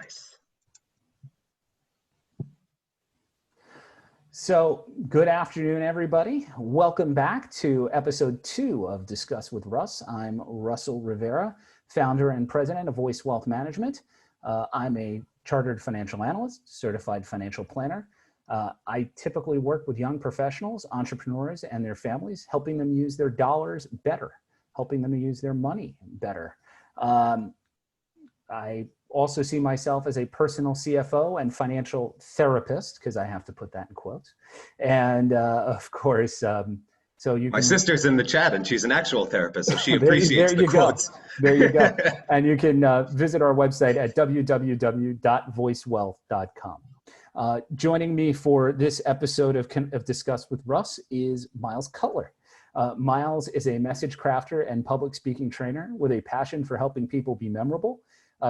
Nice. So, good afternoon, everybody. Welcome back to episode 2 of Discuss with Russ. I'm Russell Rivera, founder and president of Voice Wealth Management. I'm a chartered financial analyst, certified financial planner. I typically work with young professionals, entrepreneurs, and their families, helping them use their dollars better, helping them use their money better. I also see myself as a personal CFO and financial therapist, because I have to put that in quotes. And of course, so you can... My sister's in the chat and she's an actual therapist, so she there appreciates the quotes. There you go. And you can visit our website at www.voicewealth.com. Joining me for this episode of Discuss with Russ is Miles Cutler. Miles is a message crafter and public speaking trainer with a passion for helping people be memorable.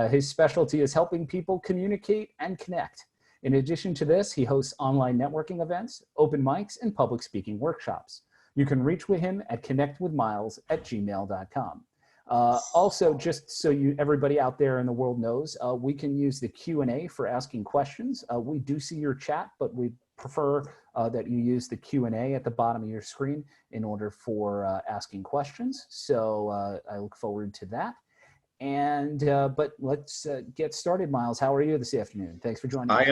His specialty is helping people communicate and connect. In addition to this, he hosts online networking events, open mics, and public speaking workshops. You can reach with him at connectwithmiles@gmail.com. Also, just so everybody out there in the world knows, we can use the Q&A for asking questions. We do see your chat, but we prefer that you use the Q&A at the bottom of your screen in order for asking questions. So I look forward to that. And but let's get started. Miles, how are you this afternoon? Thanks for joining us.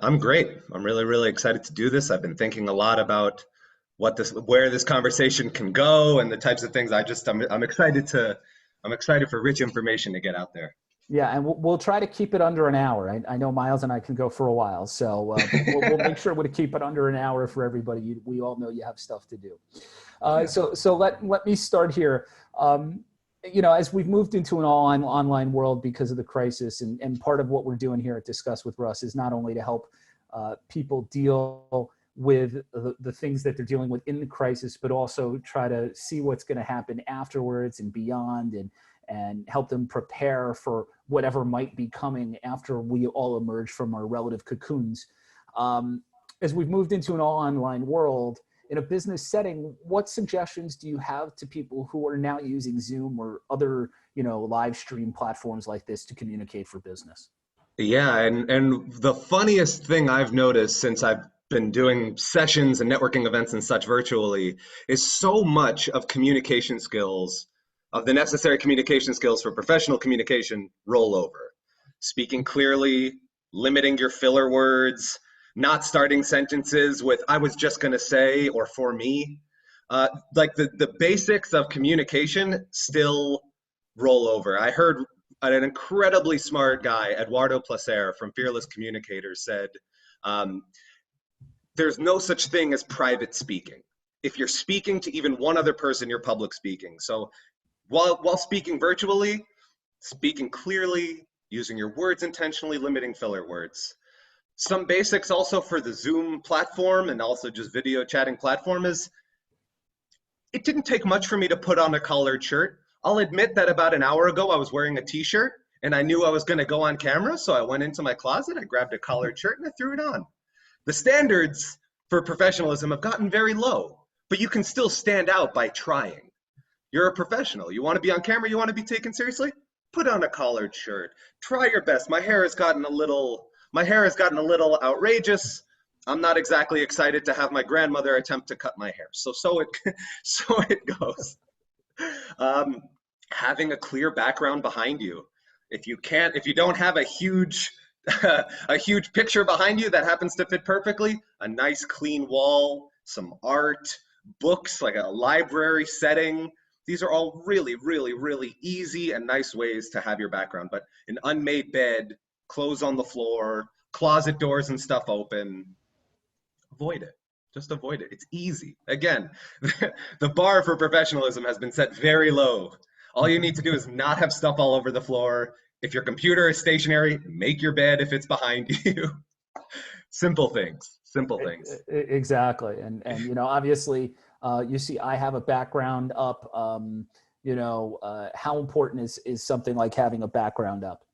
I'm great. I'm really excited to do this. I've been thinking a lot about where this conversation can go and the types of things. I'm excited for rich information to get out there. Yeah, and we'll try to keep it under an hour. I know Miles and I can go for a while, so we'll make sure to keep it under an hour for everybody. We all know you have stuff to do. So let me start here. You know, as we've moved into an online world because of the crisis, and part of what we're doing here at Discuss with Russ is not only to help people deal with the things that they're dealing with in the crisis, but also try to see what's going to happen afterwards and beyond, and help them prepare for whatever might be coming after we all emerge from our relative cocoons. As we've moved into an all-online world, in a business setting, what suggestions do you have to people who are now using Zoom or other, live stream platforms like this to communicate for business? Yeah, and the funniest thing I've noticed since I've been doing sessions and networking events and such virtually is so much of communication skills, of the necessary communication skills for professional communication, roll over. Speaking clearly, limiting your filler words, not starting sentences with "I was just going to say" or "for me." Like the basics of communication still roll over. I heard an incredibly smart guy, Eduardo Placer from Fearless Communicators, said, there's no such thing as private speaking. If you're speaking to even one other person, you're public speaking. So while speaking virtually, speaking clearly, using your words intentionally, limiting filler words. Some basics also for the Zoom platform and also just video chatting platform is, it didn't take much for me to put on a collared shirt. I'll admit that about an hour ago, I was wearing a t-shirt and I knew I was gonna go on camera. So I went into my closet, I grabbed a collared shirt and I threw it on. The standards for professionalism have gotten very low, but you can still stand out by trying. You're a professional. You wanna be on camera, you wanna be taken seriously? Put on a collared shirt. Try your best. My hair has gotten a little outrageous. I'm not exactly excited to have my grandmother attempt to cut my hair. So it goes. Having a clear background behind you. If you don't have a huge picture behind you that happens to fit perfectly, a nice clean wall, some art, books, like a library setting. These are all really easy and nice ways to have your background. But an unmade bed, clothes on the floor, closet doors and stuff open, avoid it. Just avoid it. It's easy. Again, the bar for professionalism has been set very low. All you need to do is not have stuff all over the floor. If your computer is stationary, make your bed if it's behind you. Simple things. Exactly. And obviously, you see, I have a background up. How important is something like having a background up?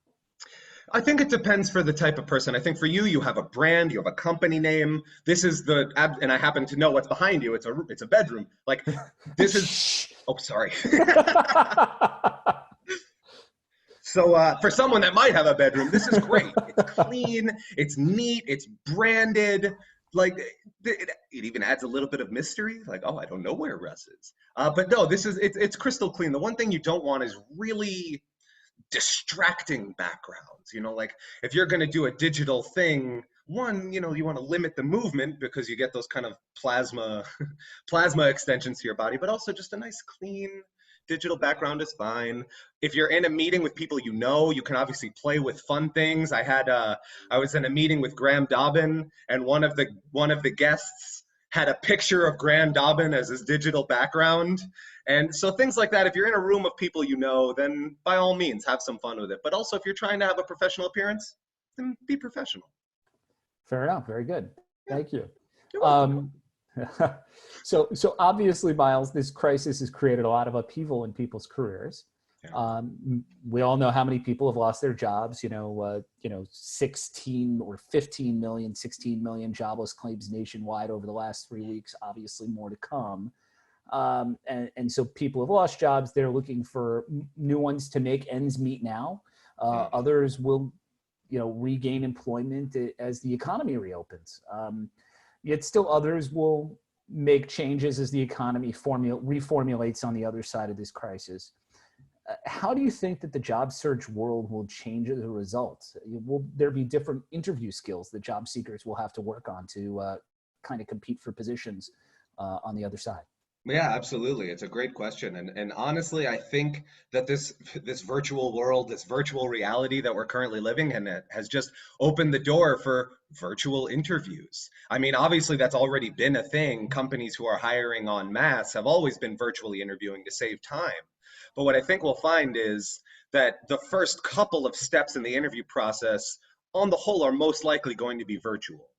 I think it depends for the type of person. I think for you, you have a brand, you have a company name. This is and I happen to know what's behind you. It's a bedroom. Like this is, oh, sorry. So for someone that might have a bedroom, this is great. It's clean, it's neat, it's branded. Like it even adds a little bit of mystery. Like, oh, I don't know where Russ is. But no, it's crystal clean. The one thing you don't want is really distracting backgrounds. Like if you're going to do a digital thing, one, you want to limit the movement because you get those kind of plasma plasma extensions to your body, but also just a nice clean digital background is fine. If you're in a meeting with people you can obviously play with fun things. I was in a meeting with Graham Dobbin, and one of the guests had a picture of Graham Dobbin as his digital background. And so things like that, if you're in a room of people then by all means have some fun with it. But also if you're trying to have a professional appearance, then be professional. Fair enough. Very good. Yeah. Thank you. You're welcome. So obviously, Miles, this crisis has created a lot of upheaval in people's careers. Yeah. We all know how many people have lost their jobs. 16 or 15 million, 16 million jobless claims nationwide over the last 3 weeks. Obviously, more to come. And so people have lost jobs. They're looking for new ones to make ends meet now. Others will, regain employment as the economy reopens. Yet still others will make changes as the economy reformulates on the other side of this crisis. How do you think that the job search world will change as a result? Will there be different interview skills that job seekers will have to work on to kind of compete for positions on the other side? Yeah, absolutely. It's a great question. And honestly, I think that this virtual world, this virtual reality that we're currently living in, it has just opened the door for virtual interviews. I mean, obviously that's already been a thing. Companies who are hiring en masse have always been virtually interviewing to save time. But what I think we'll find is that the first couple of steps in the interview process, on the whole, are most likely going to be virtual.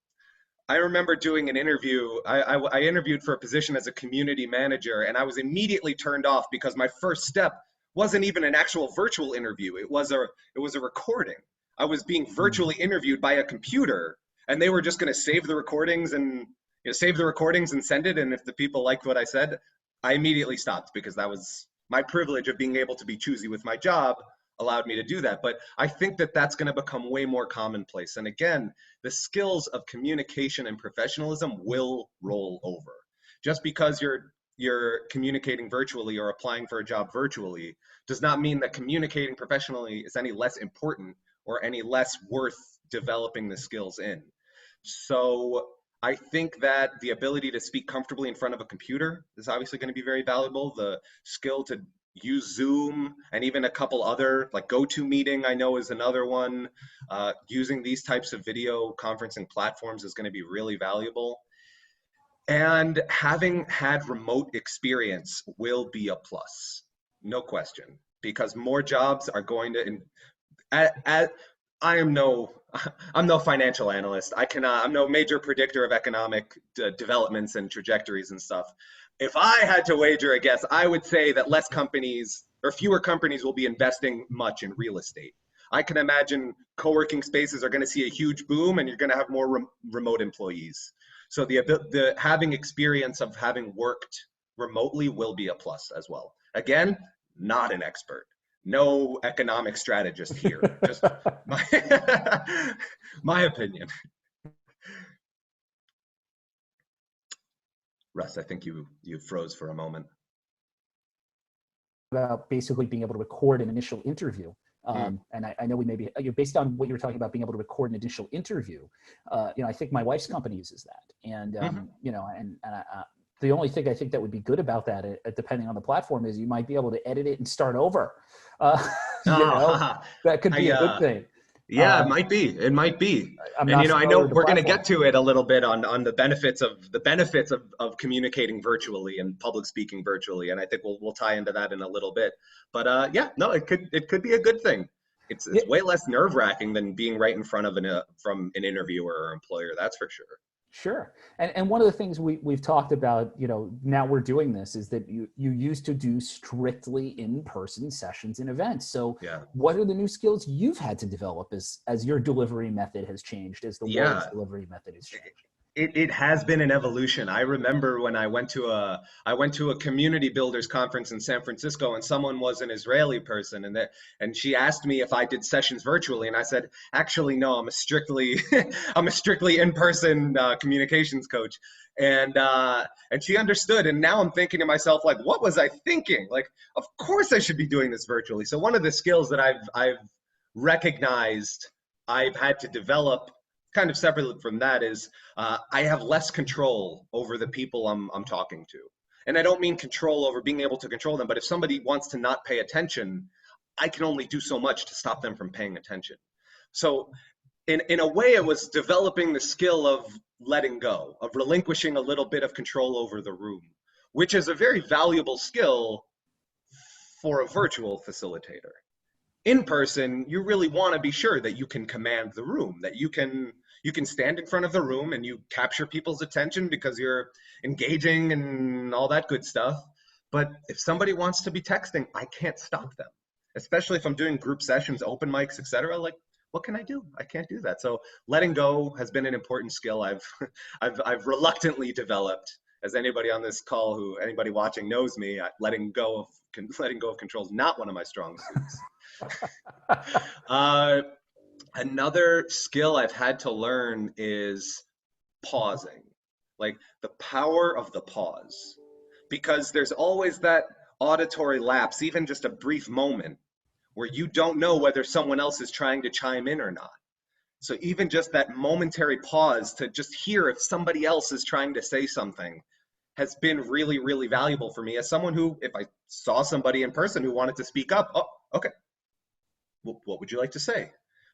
I remember doing an interview. I interviewed for a position as a community manager, and I was immediately turned off because my first step wasn't even an actual virtual interview. It was a recording. I was being virtually interviewed by a computer, and they were just going to save the recordings and send it. And if the people liked what I said, I immediately stopped because that was my privilege of being able to be choosy with my job allowed me to do that. But I think that that's going to become way more commonplace. And again, the skills of communication and professionalism will roll over. Just because you're communicating virtually or applying for a job virtually does not mean that communicating professionally is any less important or any less worth developing the skills in. So I think that the ability to speak comfortably in front of a computer is obviously going to be very valuable. The skill to use Zoom and even a couple other, like GoToMeeting, I know is another one. Using these types of video conferencing platforms is going to be really valuable. And having had remote experience will be a plus, no question, because more jobs are going to, I'm no financial analyst. I'm no major predictor of economic developments and trajectories and stuff. If I had to wager a guess, I would say that less companies or fewer companies will be investing much in real estate. I can imagine co-working spaces are going to see a huge boom, and you're going to have more remote employees. So the having experience of having worked remotely will be a plus as well. Again, not an expert. No economic strategist here. Just my opinion. Russ, I think you froze for a moment. About basically being able to record an initial interview. And I know we maybe, based on what you were talking about, being able to record an initial interview, I think my wife's company uses that. And, the only thing I think that would be good about that, depending on the platform, is you might be able to edit it and start over. That could be a good thing. Yeah, it might be. It might be. And I know we're going to get to it a little bit on the benefits of communicating virtually and public speaking virtually, and I think we'll tie into that in a little bit. But it could be a good thing. It's way less nerve-wracking than being right in front of from an interviewer or employer. That's for sure. Sure. And one of the things we've talked about, now we're doing this, is that you used to do strictly in-person sessions and events. So what are the new skills you've had to develop as your delivery method has changed, as the world's delivery method has changed? It has been an evolution. I remember when I went to a community builders conference in San Francisco, and someone was an Israeli person, and she asked me if I did sessions virtually, and I said, actually no, I'm a strictly I'm a strictly in-person communications coach, and she understood. And now I'm thinking to myself, like, what was I thinking? Like, of course I should be doing this virtually. So one of the skills that I've recognized I've had to develop, kind of separate from that, is I have less control over the people I'm talking to. And I don't mean control over being able to control them, but if somebody wants to not pay attention, I can only do so much to stop them from paying attention. So in a way, it was developing the skill of letting go, of relinquishing a little bit of control over the room, which is a very valuable skill for a virtual facilitator. In person, you really want to be sure that you can command the room, that you can stand in front of the room and you capture people's attention because you're engaging and all that good stuff. But if somebody wants to be texting, I can't stop them. Especially if I'm doing group sessions, open mics, etc. Like, what can I do? I can't do that. So letting go has been an important skill I've reluctantly developed. As anybody on this call, who anybody watching knows me, letting go of control is not one of my strong suits. Uh, Another skill I've had to learn is pausing, like the power of the pause, because there's always that auditory lapse, even just a brief moment where you don't know whether someone else is trying to chime in or not. So even just that momentary pause to just hear if somebody else is trying to say something has been really, really valuable for me as someone who, if I saw somebody in person who wanted to speak up, oh, okay, well, what would you like to say?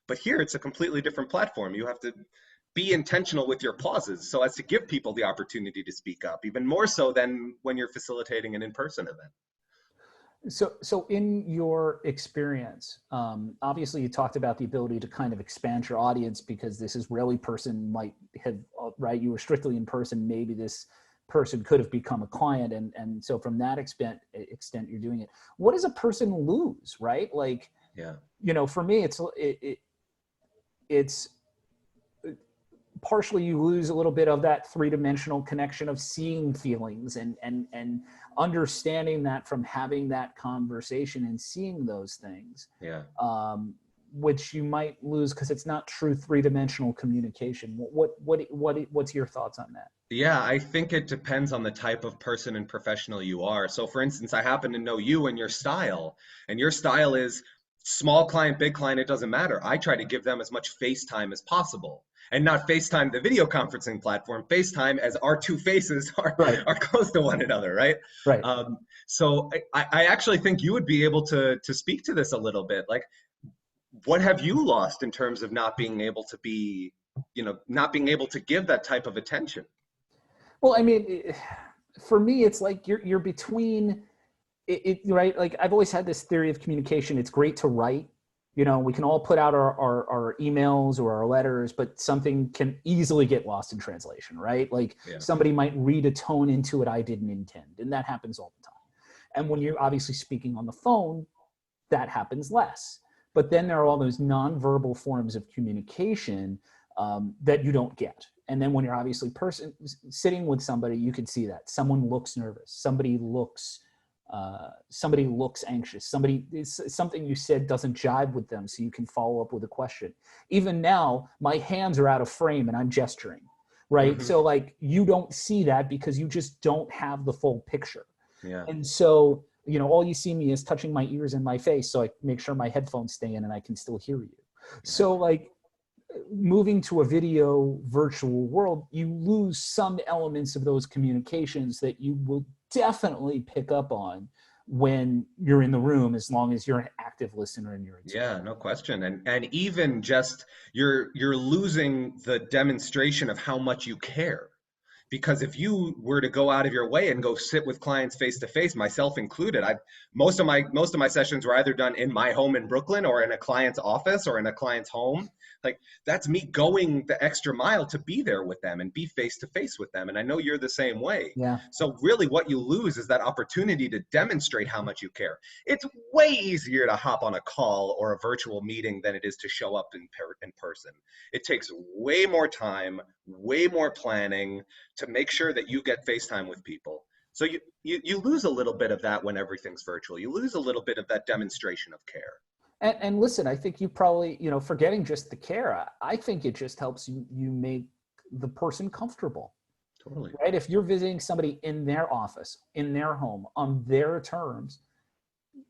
But here it's a completely different platform. You have to be intentional with your pauses so as to give people the opportunity to speak up, even more so than when you're facilitating an in-person event. So in your experience, obviously you talked about the ability to kind of expand your audience because this Israeli person might have, right, you were strictly in person, maybe this person could have become a client. And so from that extent you're doing it. What does a person lose, right? Like, yeah, for me, it's partially you lose a little bit of that three-dimensional connection of seeing feelings and understanding that from having that conversation and seeing those things, yeah. Which you might lose because it's not true three-dimensional communication. What's your thoughts on that? Yeah, I think it depends on the type of person and professional you are. So for instance, I happen to know you and your style is small client, big client, it doesn't matter. I try to give them as much FaceTime as possible. And not FaceTime, the video conferencing platform, FaceTime as our two faces Right. are close to one another, right? Right. So I actually think you would be able to speak to this a little bit. Like, what have you lost in terms of not being able to be, not being able to give that type of attention? Well, I mean, for me, it's like you're between right? Like I've always had this theory of communication. It's great to write. We can all put out our emails or our letters, but something can easily get lost in translation, right? Like somebody might read a tone into it I didn't intend, and that happens all the time. And when you're obviously speaking on the phone, that happens less. But then there are all those nonverbal forms of communication that you don't get. And then when you're obviously sitting with somebody, you can see that someone looks nervous, somebody looks anxious, something you said doesn't jive with them, so you can follow up with a question. Even now, my hands are out of frame and I'm gesturing, right? Mm-hmm. So like you don't see that because you just don't have the full picture. Yeah. And so, all you see me is touching my ears and my face, so I make sure my headphones stay in and I can still hear you. Yeah. So like moving to a video virtual world, you lose some elements of those communications that you will definitely pick up on when you're in the room, as long as you're an active listener and you're yeah, no question. And even just you're losing the demonstration of how much you care, Because if you were to go out of your way and go sit with clients face to face, myself included, I most of my sessions were either done in my home in Brooklyn or in a client's office or in a client's home. Like that's me going the extra mile to be there with them and be face to face with them. And I know you're the same way. Yeah. So really what you lose is that opportunity to demonstrate how much you care. It's way easier to hop on a call or a virtual meeting than it is to show up in person. It takes way more time, way more planning to make sure that you get FaceTime with people. So you lose a little bit of that when everything's virtual. You lose a little bit of that demonstration of care. And listen, I think you probably, forgetting just the care, I think it just helps you make the person comfortable. Totally. Right? If you're visiting somebody in their office, in their home, on their terms,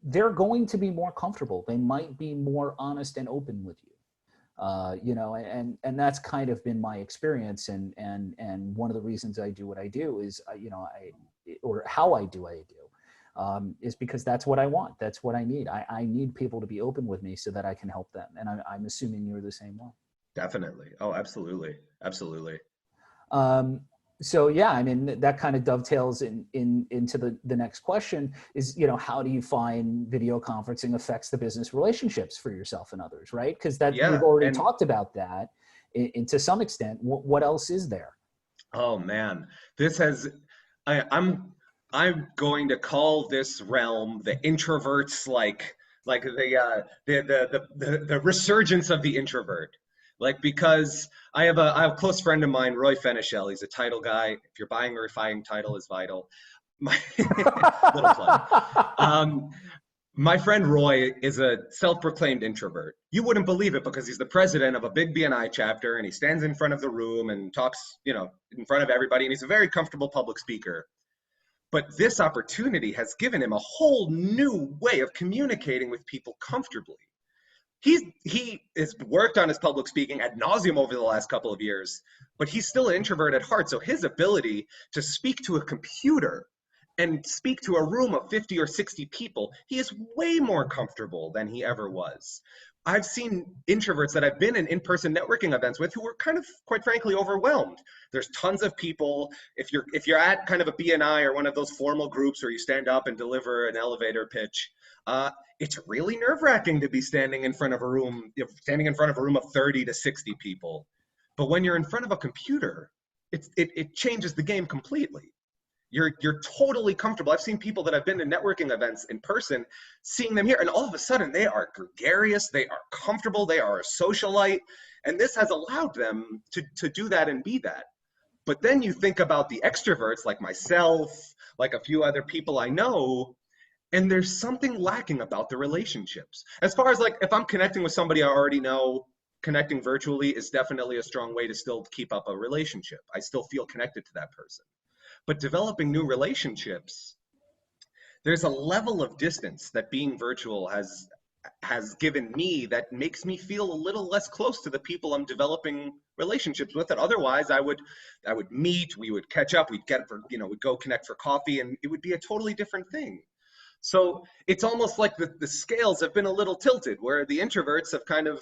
they're going to be more comfortable. They might be more honest and open with you. And that's kind of been my experience. And one of the reasons I do what I do is, or how I do what I do, is because that's what I want. That's what I need. I need people to be open with me so that I can help them. And I'm assuming you're the same way. Definitely. Oh, absolutely. Absolutely. So yeah, I mean, that kind of dovetails into the next question is, how do you find video conferencing affects the business relationships for yourself and others, right? Because we've already talked about that to some extent. What else is there? Oh man, I'm going to call this realm the introverts, like the resurgence of the introvert. Like, because I have a close friend of mine, Roy Fenichel. He's a title guy. If you're buying or refining, title is vital. Little plug. My friend Roy is a self-proclaimed introvert. You wouldn't believe it because he's the president of a big BNI chapter and he stands in front of the room and talks, in front of everybody. And he's a very comfortable public speaker. But this opportunity has given him a whole new way of communicating with people comfortably. He has worked on his public speaking ad nauseum over the last couple of years, but he's still an introvert at heart. So his ability to speak to a computer and speak to a room of 50 or 60 people, he is way more comfortable than he ever was. I've seen introverts that I've been in in-person networking events with who were kind of, quite frankly, overwhelmed. There's tons of people. If you're at kind of a BNI or one of those formal groups where you stand up and deliver an elevator pitch, it's really nerve-wracking to be standing in front of a room of 30 to 60 people. But when you're in front of a computer, it changes the game completely. You're totally comfortable. I've seen people that have been to networking events in person, seeing them here, and all of a sudden they are gregarious, they are comfortable, they are a socialite, and this has allowed them to do that and be that. But then you think about the extroverts like myself, like a few other people I know, and there's something lacking about the relationships. As far as like, if I'm connecting with somebody I already know, connecting virtually is definitely a strong way to still keep up a relationship. I still feel connected to that person. But developing new relationships, there's a level of distance that being virtual has given me that makes me feel a little less close to the people I'm developing relationships with. And otherwise I would meet, we would catch up, we'd go connect for coffee, and it would be a totally different thing. So it's almost like the scales have been a little tilted, where the introverts have kind of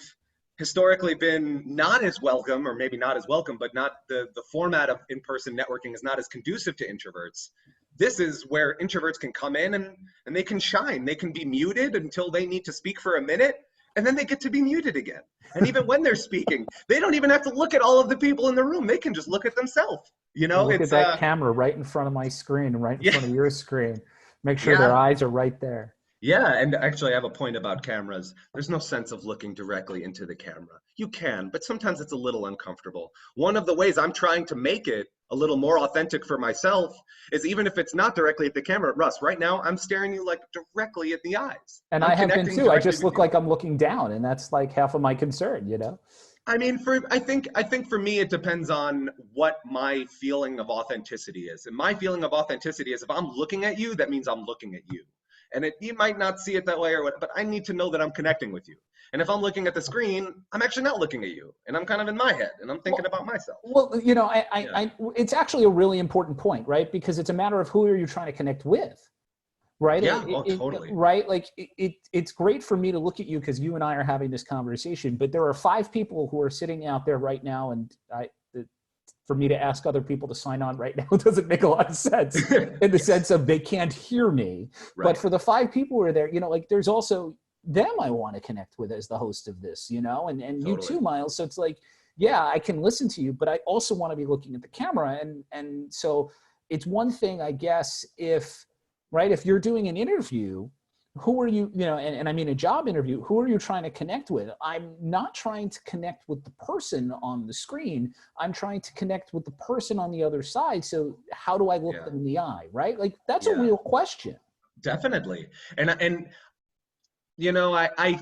historically been not as welcome, or maybe not as welcome, but not the format of in-person networking is not as conducive to introverts. This is where introverts can come in and they can shine. They can be muted until they need to speak for a minute, and then they get to be muted again. And even when they're speaking, they don't even have to look at all of the people in the room. They can just look at themselves. Look at that camera right in front of my screen, right in front of your screen. Make sure their eyes are right there. Yeah, and actually I have a point about cameras. There's no sense of looking directly into the camera. You can, but sometimes it's a little uncomfortable. One of the ways I'm trying to make it a little more authentic for myself is, even if it's not directly at the camera, Russ, right now I'm staring you like directly at the eyes. And I have been too. I just look like I'm looking down, and that's like half of my concern, I mean, I think for me, it depends on what my feeling of authenticity is. And my feeling of authenticity is, if I'm looking at you, that means I'm looking at you. And you might not see it that way, but I need to know that I'm connecting with you. And if I'm looking at the screen, I'm actually not looking at you, and I'm kind of in my head, and I'm thinking about myself. Well, it's actually a really important point, right? Because it's a matter of who are you trying to connect with, right? Yeah, totally. Right? Like it's great for me to look at you because you and I are having this conversation, but there are 5 people who are sitting out there right now, and for me to ask other people to sign on right now doesn't make a lot of sense in the sense of they can't hear me. Right. But for the 5 people who are there, like there's also them I want to connect with as the host of this, and Totally. you too, Miles. So it's like, yeah, I can listen to you, but I also want to be looking at the camera. And so it's one thing, I guess, if you're doing an interview, who are you, and I mean a job interview, who are you trying to connect with? I'm not trying to connect with the person on the screen. I'm trying to connect with the person on the other side. So how do I look them in the eye, right? Like that's a real question. Definitely. And I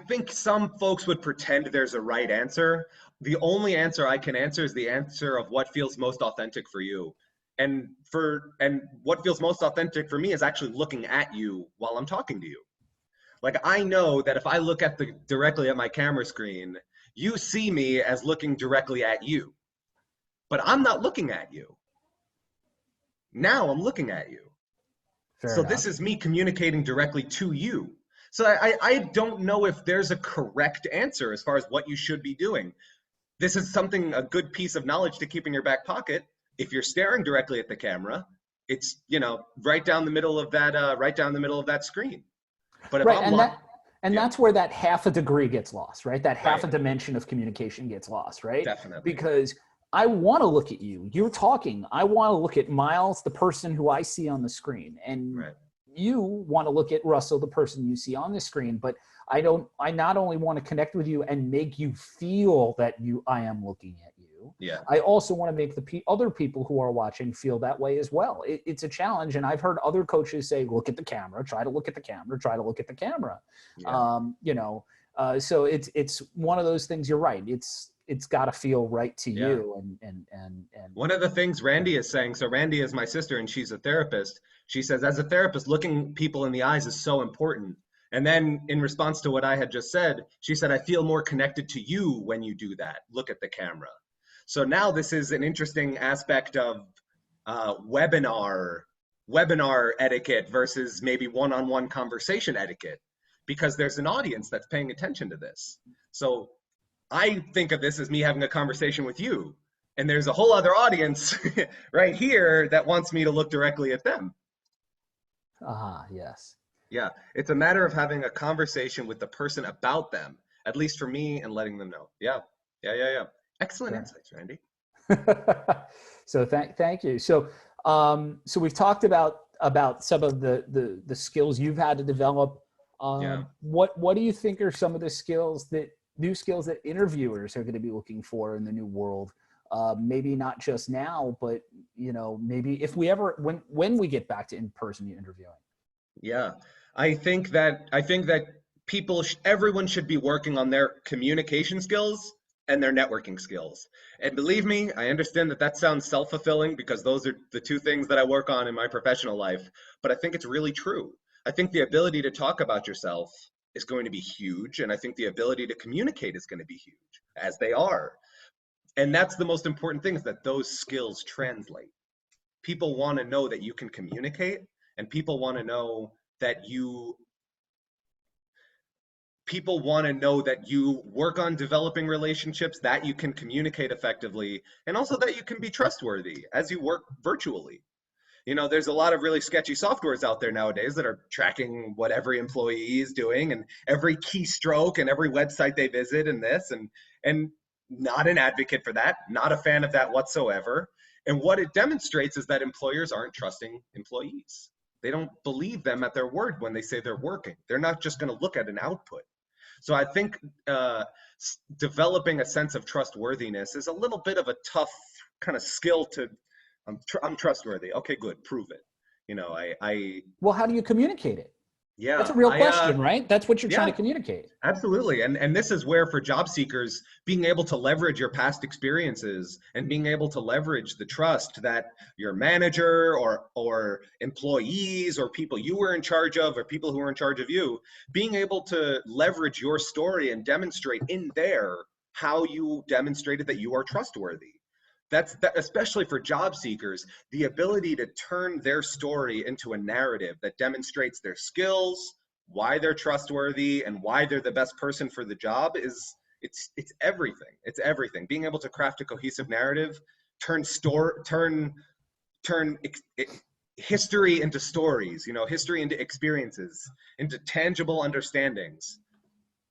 think some folks would pretend there's a right answer. The only answer I can answer is the answer of what feels most authentic for you. And what feels most authentic for me is actually looking at you while I'm talking to you. Like I know that if I look directly at my camera screen, you see me as looking directly at you. But I'm not looking at you. Now I'm looking at you. Fair So enough. this is me communicating directly to you. So I don't know if there's a correct answer as far as what you should be doing. This is a good piece of knowledge to keep in your back pocket. If you're staring directly at the camera, it's, right down the middle of that screen. But if Right. I'm That's where that half a degree gets lost, right? That half a Right. dimension of communication gets lost, right? Definitely. Because I want to look at you. You're talking. I want to look at Miles, the person who I see on the screen. And Right. you want to look at Russell, the person you see on the screen. But I not only want to connect with you and make you feel that I am looking at you. Yeah. I also want to make the other people who are watching feel that way as well. It's a challenge. And I've heard other coaches say, look at the camera, try to look at the camera, try to look at the camera. Yeah. So it's one of those things. You're right. It's got to feel right to you. And one of the things Randy is saying, so Randy is my sister and she's a therapist. She says, as a therapist, looking people in the eyes is so important. And then in response to what I had just said, she said, I feel more connected to you when you do that. Look at the camera. So now this is an interesting aspect of webinar etiquette versus maybe one-on-one conversation etiquette, because there's an audience that's paying attention to this. So I think of this as me having a conversation with you, and there's a whole other audience right here that wants me to look directly at them. Yes. Yeah, it's a matter of having a conversation with the person about them, at least for me, and letting them know. Yeah. Excellent insights, Randy. So thank you. So we've talked about some of the skills you've had to develop. What do you think are some of the new skills that interviewers are going to be looking for in the new world? Maybe not just now, but maybe if we ever when we get back to in-person interviewing. Yeah, I think that everyone should be working on their communication skills and their networking skills. And believe me, I understand that sounds self-fulfilling because those are the two things that I work on in my professional life, but I think it's really true. I think the ability to talk about yourself is going to be huge, and I think the ability to communicate is going to be huge, as they are. And that's the most important thing, is that those skills translate. People want to know that you can communicate, and people want to know that you work on developing relationships, that you can communicate effectively, and also that you can be trustworthy as you work virtually. There's a lot of really sketchy softwares out there nowadays that are tracking what every employee is doing and every keystroke and every website they visit and this, and not an advocate for that, not a fan of that whatsoever. And what it demonstrates is that employers aren't trusting employees. They don't believe them at their word when they say they're working. They're not just going to look at an output. So I think developing a sense of trustworthiness is a little bit of a tough kind of skill to. I'm trustworthy. Okay, good. Prove it. Well, how do you communicate it? Yeah, that's a real question, right? That's what you're trying to communicate. Absolutely. And this is where, for job seekers, being able to leverage your past experiences and being able to leverage the trust that your manager or employees or people you were in charge of or people who were in charge of you, being able to leverage your story and demonstrate in there how you demonstrated that you are trustworthy. That, especially for job seekers, the ability to turn their story into a narrative that demonstrates their skills, why they're trustworthy, and why they're the best person for the job it's everything. It's everything. Being able to craft a cohesive narrative turn history into stories, history into experiences, into tangible understandings.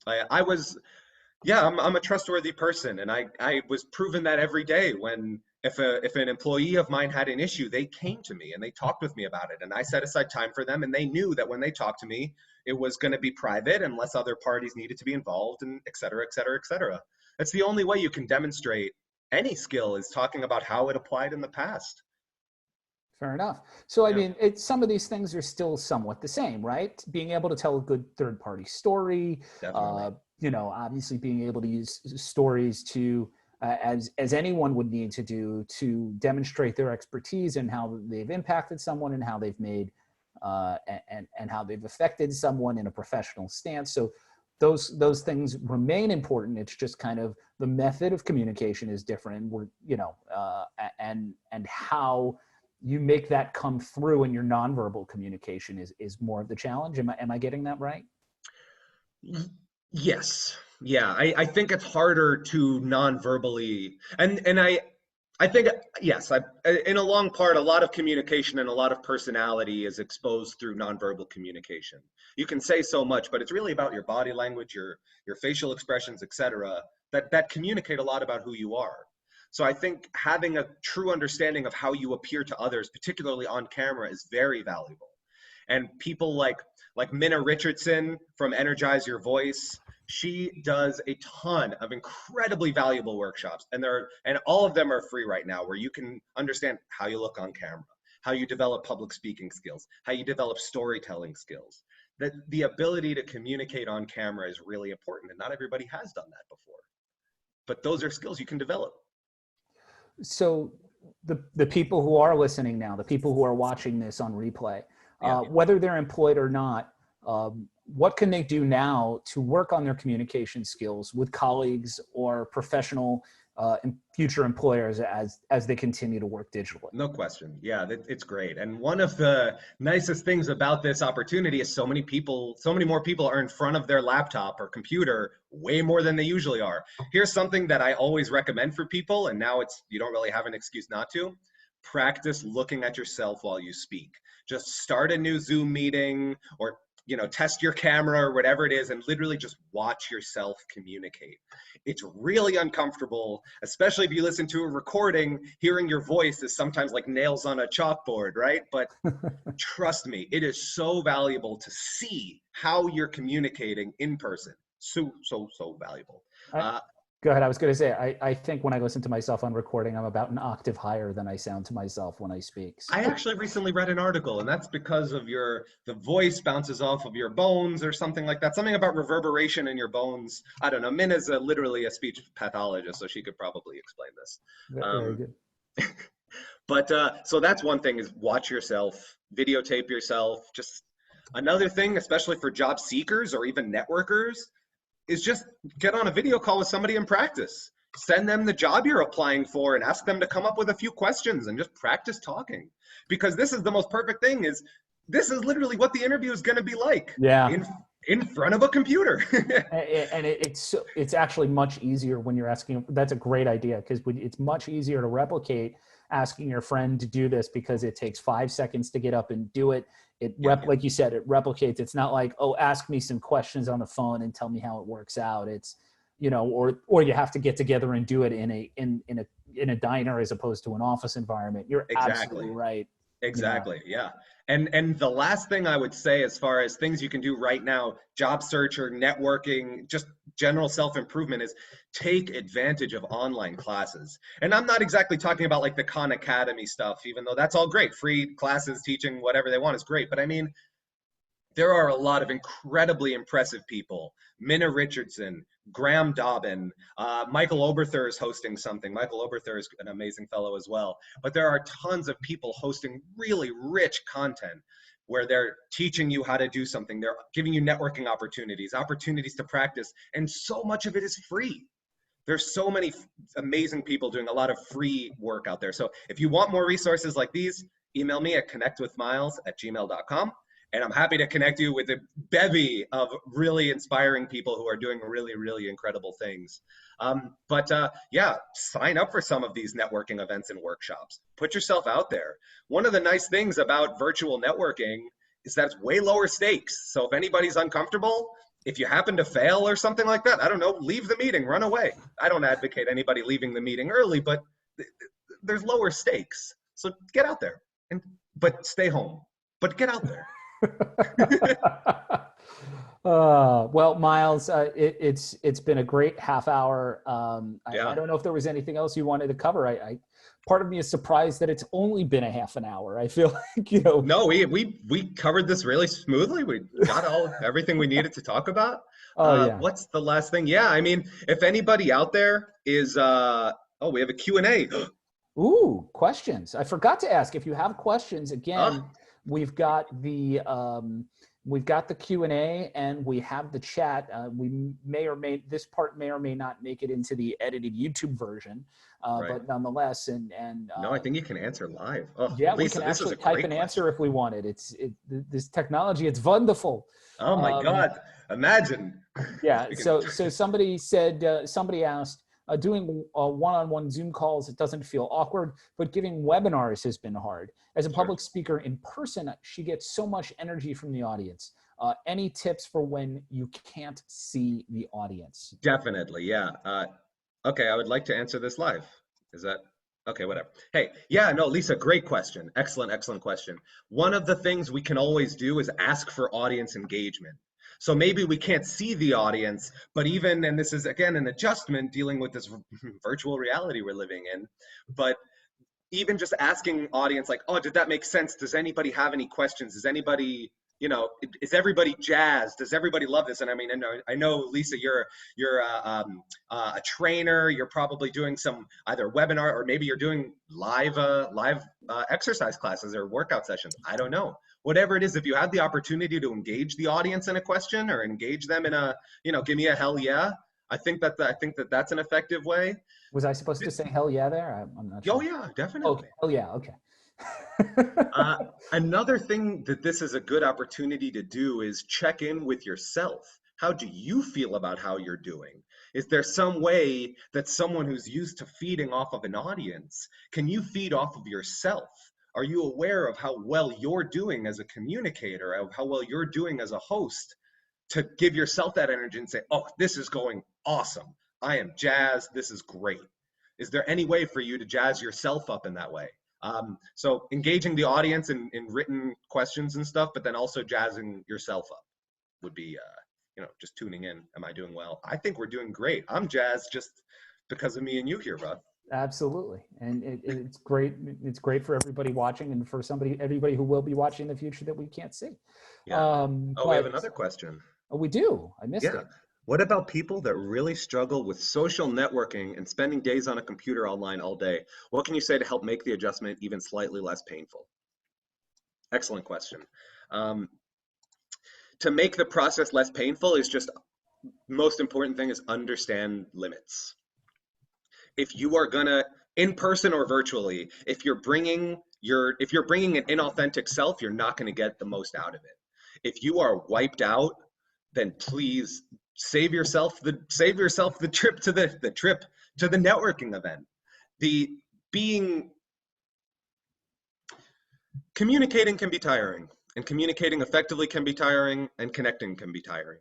I'm a trustworthy person, and I was proven that every day when if an employee of mine had an issue, they came to me and they talked with me about it, and I set aside time for them, and they knew that when they talked to me, it was going to be private unless other parties needed to be involved, and et cetera, et cetera, et cetera. That's the only way you can demonstrate any skill, is talking about how it applied in the past. Fair enough. So, I Yeah, mean, some of these things are still somewhat the same, right? Being able to tell a good third-party story, definitely. obviously being able to use stories to, as anyone would need to do, to demonstrate their expertise and how they've impacted someone and how they've made, and how they've affected someone in a professional stance. So, those things remain important. It's just kind of the method of communication is different. And how you make that come through in your nonverbal communication is more of the challenge. Am I getting that right? Yes. Yeah, I think it's harder to non-verbally, and I think, yes, in a long part, a lot of communication and a lot of personality is exposed through nonverbal communication. You can say so much, but it's really about your body language, your facial expressions, etc., that communicate a lot about who you are. So I think having a true understanding of how you appear to others, particularly on camera, is very valuable. And people like Minna Richardson from Energize Your Voice, she does a ton of incredibly valuable workshops, and all of them are free right now, where you can understand how you look on camera, how you develop public speaking skills, how you develop storytelling skills. That the ability to communicate on camera is really important, and not everybody has done that before. But those are skills you can develop. So the people who are listening now, the people who are watching this on replay, Yeah. whether they're employed or not, what can they do now to work on their communication skills with colleagues or professional and future employers as they continue to work digitally? No question. Yeah, it's great. And one of the nicest things about this opportunity is so many more people are in front of their laptop or computer way more than they usually are. Here's something that I always recommend for people, and now you don't really have an excuse not to. Practice looking at yourself while you speak. Just start a new Zoom meeting, or test your camera or whatever it is, and literally just watch yourself communicate. It's really uncomfortable, especially if you listen to a recording. Hearing your voice is sometimes like nails on a chalkboard, right? But trust me, it is so valuable to see how you're communicating in person. So valuable. Go ahead. I was going to say, I think when I listen to myself on recording, I'm about an octave higher than I sound to myself when I speak. So. I actually recently read an article, and that's because of the voice bounces off of your bones or something like that. Something about reverberation in your bones. I don't know. Min is literally a speech pathologist, so she could probably explain this. Very good. But so that's one thing, is watch yourself, videotape yourself. Just another thing, especially for job seekers or even networkers, is just get on a video call with somebody and practice. Send them the job you're applying for and ask them to come up with a few questions and just practice talking. Because this is the most perfect thing, is this is literally what the interview is going to be like. Yeah. In front of a computer. And it's actually much easier when you're asking. That's a great idea, because it's much easier to replicate asking your friend to do this, because it takes 5 seconds to get up and do it. Like you said, it replicates. It's not like, oh, ask me some questions on the phone and tell me how it works out. It's, or you have to get together and do it in a diner as opposed to an office environment. You're absolutely right. Exactly. Yeah. And the last thing I would say, as far as things you can do right now, job search or networking, just general self-improvement, is take advantage of online classes. And I'm not exactly talking about like the Khan Academy stuff, even though that's all great. Free classes teaching whatever they want is great. But I mean, there are a lot of incredibly impressive people. Minna Richardson, Graham Dobbin, Michael Oberthur is hosting something. Michael Oberthur is an amazing fellow as well. But there are tons of people hosting really rich content where they're teaching you how to do something. They're giving you networking opportunities to practice. And so much of it is free. There's so many amazing people doing a lot of free work out there. So if you want more resources like these, email me at connectwithmiles@gmail.com. And I'm happy to connect you with a bevy of really inspiring people who are doing really, really incredible things. Yeah, sign up for some of these networking events and workshops. Put yourself out there. One of the nice things about virtual networking is that it's way lower stakes. So if anybody's uncomfortable, if you happen to fail or something like that, I don't know, leave the meeting, run away. I don't advocate anybody leaving the meeting early, but there's lower stakes. So get out there, but stay home, but get out there. Well, Miles, it's been a great half hour. Yeah. I don't know if there was anything else you wanted to cover. Part of me is surprised that it's only been a half an hour. I feel like, No, we covered this really smoothly. We got everything we needed to talk about. Oh yeah. What's the last thing? Yeah, I mean, if anybody out there is we have a Q&A. Ooh, questions. I forgot to ask if you have questions. Again, Ah, we've got the Q&A and we have the chat. This part may or may not make it into the edited YouTube version, right. but nonetheless, No, I think you can answer live. Oh, yeah, we Lisa, can this is actually a type great an question. answer if we wanted. This technology. It's wonderful. Oh my Um, God, imagine. yeah. We can. So somebody said, somebody asked, doing one-on-one Zoom calls, it doesn't feel awkward, but giving webinars has been hard. As a Sure. public speaker in person, she gets so much energy from the audience. Any tips for when you can't see the audience? Definitely, yeah. Okay, I would like to answer this live. Is that okay? Whatever. Hey, yeah, no, Lisa, great question. Excellent, excellent question. One of the things we can always do is ask for audience engagement. So maybe we can't see the audience, but even, and this is again an adjustment dealing with this virtual reality we're living in, but even just asking audience like, oh, did that make sense? Does anybody have any questions? Does anybody, is everybody jazzed? Does everybody love this? And I mean, I know Lisa, you're a trainer. You're probably doing some either webinar or maybe you're doing live exercise classes or workout sessions. I don't know. Whatever it is, if you have the opportunity to engage the audience in a question or engage them in a, give me a hell yeah. I think that that's an effective way. Was I supposed to say hell yeah there? I'm not Oh sure. yeah, Okay. definitely. Oh yeah. Okay. Uh, Another thing that this is a good opportunity to do is check in with yourself. How do you feel about how you're doing? Is there some way that someone who's used to feeding off of an audience, can you feed off of yourself? Are you aware of how well you're doing as a communicator, of how well you're doing as a host to give yourself that energy and say, oh, this is going awesome. I am jazzed. This is great. Is there any way for you to jazz yourself up in that way? So engaging the audience in written questions and stuff, but then also jazzing yourself up would be, just tuning in. Am I doing well? I think we're doing great. I'm jazzed just because of me and you here, bud. Absolutely. And it's great. It's great for everybody watching and for everybody who will be watching in the future that we can't see. Yeah. Oh, we have But another question. we do. I missed Yeah. it. What about people that really struggle with social networking and spending days on a computer online all day? What can you say to help make the adjustment even slightly less painful? Excellent question. Um, to make the process less painful is just most important thing is understand limits. If you are gonna in person or virtually, if you're bringing an inauthentic self, you're not going to get the most out of it. If you are wiped out, then please save yourself the trip to the networking event. The being Communicating can be tiring, and communicating effectively can be tiring, and connecting can be tiring.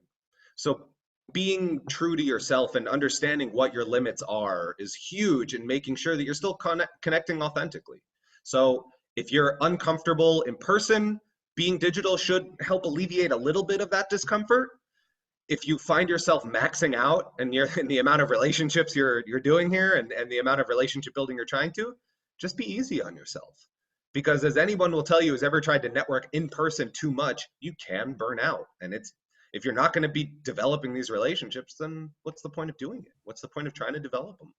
So being true to yourself and understanding what your limits are is huge in making sure that you're still connecting authentically. So if you're uncomfortable in person, being digital should help alleviate a little bit of that discomfort. If you find yourself maxing out and you're in the amount of relationships you're doing here and the amount of relationship building you're trying to, just be easy on yourself. Because as anyone will tell you who's ever tried to network in person too much, you can burn out. And if you're not going to be developing these relationships, then what's the point of doing it? What's the point of trying to develop them?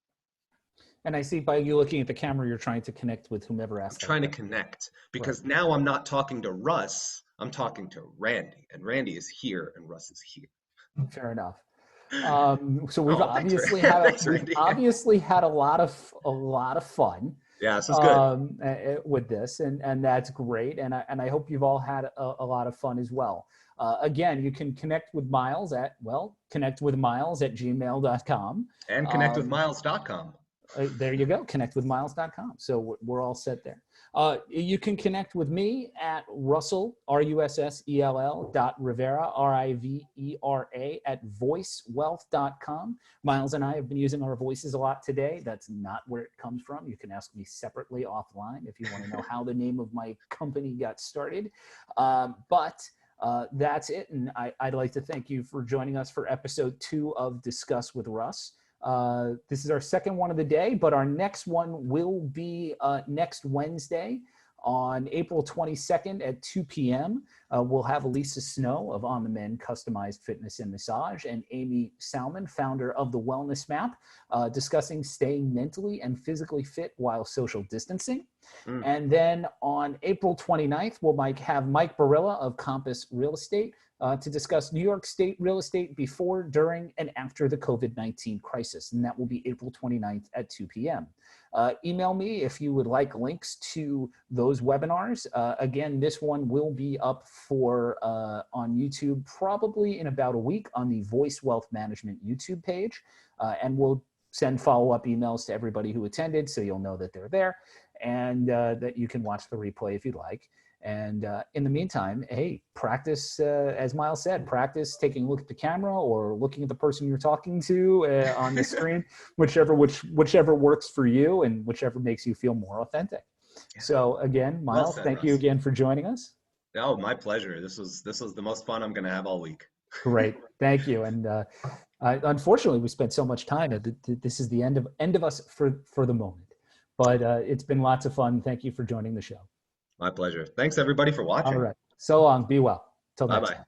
And I see by you looking at the camera, you're trying to connect with whomever I'm asked that trying to question. connect Right. because now I'm not talking to Russ, I'm talking to Randy, and Randy is here and Russ is here. Fair enough. So Oh, thanks, we've Thanks, Randy. obviously had a lot of fun. Yeah, this is good. With this, and that's great. And I hope you've all had a lot of fun as well. Again, you can connect with Miles at, well, connectwithmiles@gmail.com. And connectwithmiles.com. There you go, connectwithmiles.com. So we're all set there. You can connect with me at Russell, Russell, .Rivera, Rivera, at voicewealth.com. Miles and I have been using our voices a lot today. That's not where it comes from. You can ask me separately offline if you want to know how the name of my company got started. But that's it. And I'd like to thank you for joining us for episode 2 of Discuss with Russ. This is our second one of the day, but our next one will be next Wednesday on April 22nd at 2 p.m. We'll have Elisa Snow of On the Mend Customized Fitness and Massage and Amy Salmon, founder of the Wellness Map, discussing staying mentally and physically fit while social distancing. And then on April 29th, we'll have Mike Barilla of Compass Real Estate to discuss New York State real estate before, during, and after the COVID-19 crisis. And that will be April 29th at 2 p.m. Email me if you would like links to those webinars. Again, this one will be up on YouTube probably in about a week on the Voice Wealth Management YouTube page. And we'll send follow-up emails to everybody who attended so you'll know that they're there, and that you can watch the replay if you'd like. And in the meantime, hey, practice, as Miles said, practice taking a look at the camera or looking at the person you're talking to on the screen, whichever works for you and whichever makes you feel more authentic. Yeah. So again, Miles, well said, thank you again for joining us. Oh, my pleasure. This was the most fun I'm going to have all week. Great. Thank you. And unfortunately, we spent so much time. This is the end of us for the moment. But it's been lots of fun. Thank you for joining the show. My pleasure. Thanks, everybody, for watching. All right. So long. Be well. Till next time.